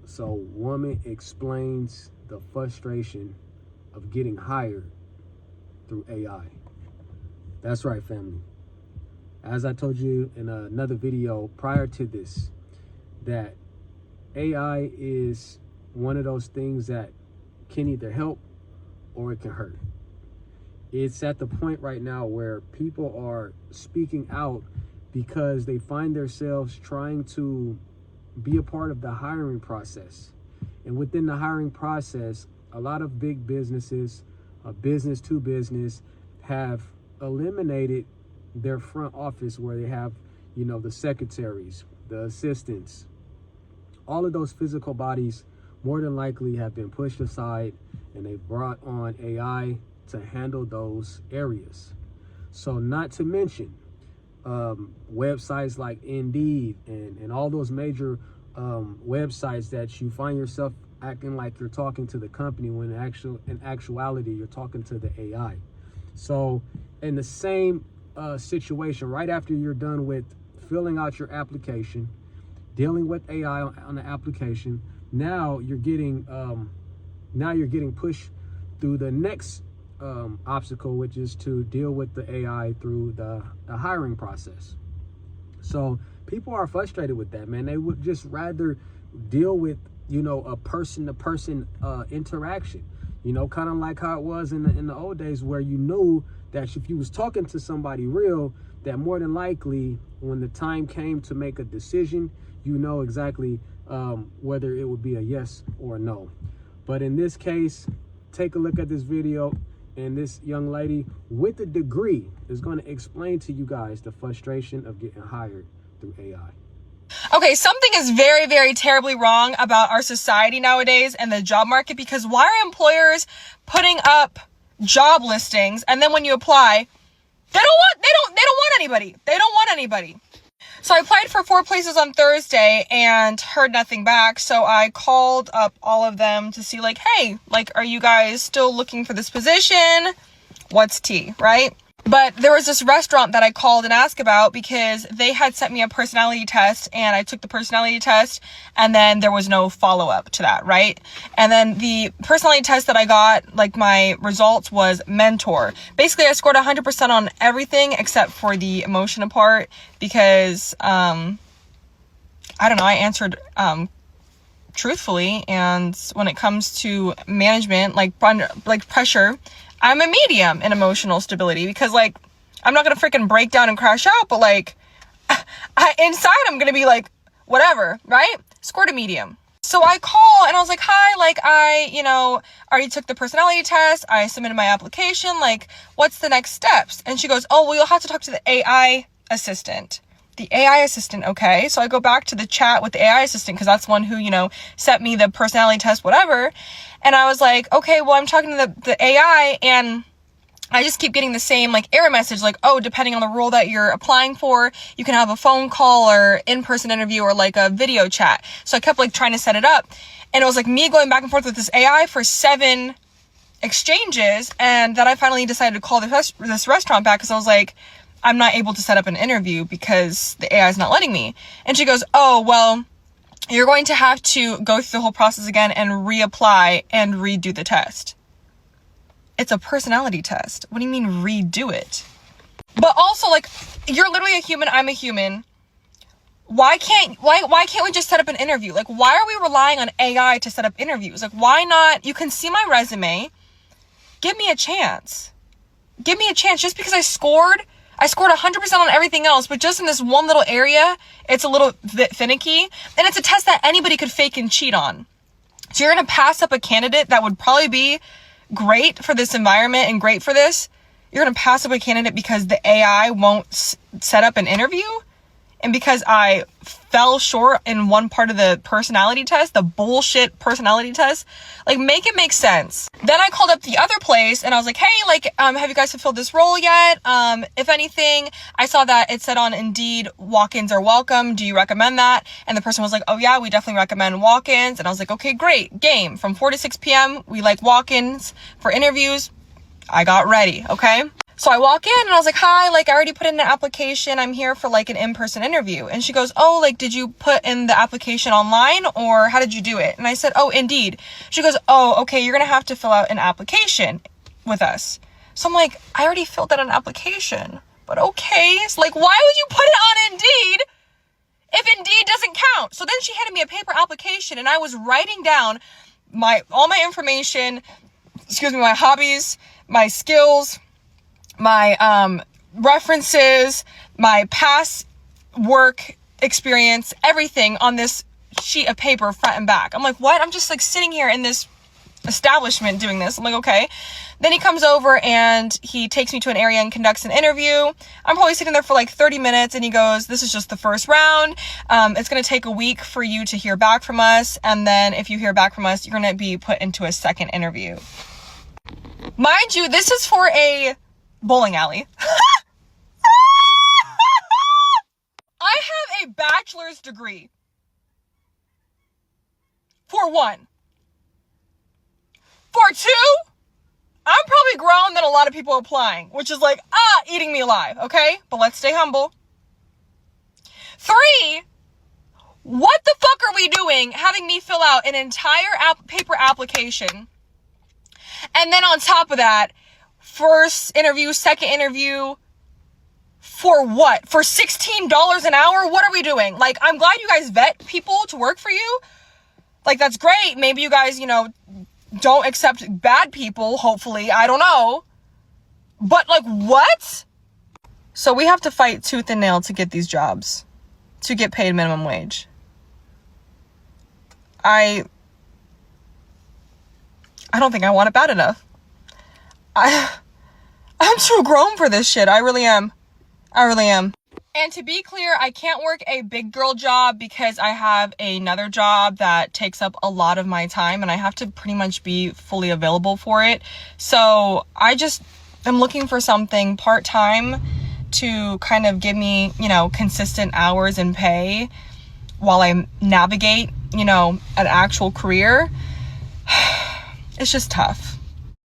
So woman explains the frustration of getting hired through AI. That's right, family. As I told you in another video prior to this, that AI is one of those things that can either help or it can hurt. It's at the point right now where people are speaking out because they find themselves trying to be a part of the hiring process. And within the hiring process, a lot of big businesses, business to business, have eliminated their front office where they have, the secretaries, the assistants. All of those physical bodies more than likely have been pushed aside, and they've brought on AI to handle those areas. So not to mention websites like Indeed and all those major websites that you find yourself acting like you're talking to the company when in actuality you're talking to the AI. So in the same situation, right after you're done with filling out your application, dealing with AI on the application, now you're getting pushed through the next obstacle, which is to deal with the AI through the hiring process. So people are frustrated with that, man. They would just rather deal with, a person-to-person interaction, kind of like how it was in the old days, where you knew that if you was talking to somebody real, that more than likely when the time came to make a decision, exactly whether it would be a yes or a no. But in this case, take a look at this video, and this young lady with a degree is going to explain to you guys the frustration of getting hired through AI. Okay, something is very, very terribly wrong about our society nowadays and the job market, because why are employers putting up job listings and then when you apply, they don't want anybody. They don't want anybody. So I applied for 4 places on Thursday and heard nothing back. So I called up all of them to see hey, are you guys still looking for this position? What's tea, right? But there was this restaurant that I called and asked about because they had sent me a personality test, and I took the personality test, and then there was no follow-up to that, right? And then the personality test that I got, my results was mentor. Basically, I scored 100% on everything except for the emotional part because, I don't know, I answered truthfully, and when it comes to management, pressure, I'm a medium in emotional stability because I'm not going to freaking break down and crash out, but inside I'm going to be whatever, right? Scored a medium. So I call and I was like, hi, I, already took the personality test. I submitted my application. What's the next steps? And she goes, oh, well, you'll have to talk to the AI assistant. The AI assistant, okay. So I go back to the chat with the AI assistant because that's one who, sent me the personality test, whatever. And I was like, okay, well, I'm talking to the AI, and I just keep getting the same error message, oh, depending on the role that you're applying for, you can have a phone call or in-person interview or a video chat. So I kept trying to set it up, and it was me going back and forth with this AI for 7 exchanges, and then I finally decided to call this restaurant back because I was like, I'm not able to set up an interview because the AI is not letting me. And she goes, oh, well, you're going to have to go through the whole process again and reapply and redo the test. It's a personality test. What do you mean redo it? But also you're literally a human, I'm a human. Why can't we just set up an interview? Why are we relying on AI to set up interviews? Why not? You can see my resume. Give me a chance. Give me a chance. Just because I scored 100% on everything else, but just in this one little area, it's a little bit finicky. And it's a test that anybody could fake and cheat on. So you're going to pass up a candidate that would probably be great for this environment and great for this. You're going to pass up a candidate because the AI won't set up an interview? And because I fell short in one part of the personality test, the bullshit personality test, make it make sense. Then I called up the other place and I was like, hey, have you guys fulfilled this role yet? If anything, I saw that it said on Indeed, walk-ins are welcome. Do you recommend that? And the person was like, oh yeah, we definitely recommend walk-ins. And I was like, okay, great. Game from 4 to 6 p.m. We like walk-ins for interviews. I got ready. Okay. So I walk in and I was like, hi, like I already put in an application. I'm here for like an in-person interview. And she goes, oh, like, did you put in the application online or how did you do it? And I said, oh, Indeed. She goes, oh, okay, you're going to have to fill out an application with us. So I'm like, I already filled out an application, but okay. So like, why would you put it on Indeed if Indeed doesn't count? So then she handed me a paper application and I was writing down all my information, my hobbies, my skills, my references, my past work experience, everything on this sheet of paper front and back. I'm like, what? I'm just like sitting here in this establishment doing this. I'm like, okay. Then he comes over and he takes me to an area and conducts an interview. I'm probably sitting there for like 30 minutes and he goes, this is just the first round. It's going to take a week for you to hear back from us. And then if you hear back from us, you're going to be put into a second interview. Mind you, this is for a bowling alley. I have a bachelor's degree. For one. For two, I'm probably grown than a lot of people applying, which is like, eating me alive, okay? But let's stay humble. 3, what the fuck are we doing having me fill out an entire paper application? And then on top of that, first interview, second interview, for what? For $16 an hour? What are we doing? Like, I'm glad you guys vet people to work for you. Like, that's great. Maybe you guys, don't accept bad people, hopefully. I don't know. But, like, what? So we have to fight tooth and nail to get these jobs, to get paid minimum wage. I don't think I want it bad enough. I'm too grown for this shit. I really am. And to be clear, I can't work a big girl job because I have another job that takes up a lot of my time and I have to pretty much be fully available for it. So I just am looking for something part-time to kind of give me, consistent hours and pay while I navigate, an actual career. It's just tough.